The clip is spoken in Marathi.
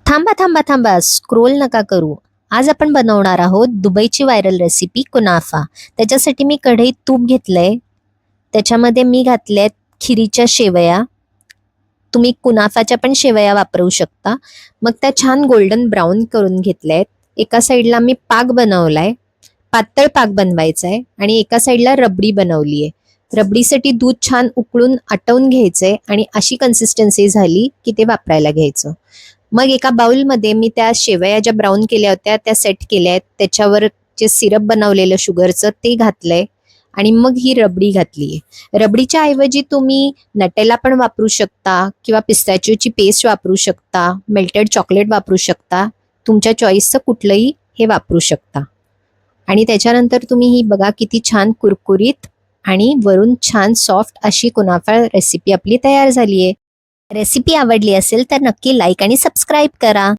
थांबा थांबा थांबा, स्क्रोल नका करू. आज आपण बनवणार आहोत दुबईची व्हायरल रेसिपी कुनाफा. त्याच्यासाठी मी कढईत तूप घेतलंय. त्याच्यामध्ये मी घातल्यात खिरीच्या शेवया. तुम्ही कुनाफाच्या पण शेवया वापरू शकता. मग त्या छान गोल्डन ब्राऊन करून घेतल्यात. एका साईडला मी पाक बनवलाय, पातळ पाक बनवायचा आहे, आणि एका साईडला रबडी बनवली आहे. रबडीसाठी दूध छान उकळून आटवून घ्यायचंय आणि अशी कन्सिस्टन्सी झाली की ते वापरायला घ्यायचं. मग एका बाउलमध्ये मी त्या शेवया ज्या ब्राऊन केल्या होत्या त्या सेट केल्या आहेत. त्याच्यावर जे सिरप बनवलेलं शुगरचं ते घातलंय आणि मग ही रबडी घातली. रबडीच्या ऐवजी तुम्ही नटेला पण वापरू शकता किंवा पिस्ताचिओची पेस्ट वापरू शकता, मेल्टेड चॉकलेट वापरू शकता. तुमच्या चॉईसचं कुठलंही हे वापरू शकता. आणि त्याच्यानंतर तुम्ही ही बघा किती छान कुरकुरीत आणि वरून छान सॉफ्ट अशी कुनाफा रेसिपी आपली तयार झाली आहे. रेसिपी आवडली असेल तर नक्की लाईक आणि सबस्क्राईब करा.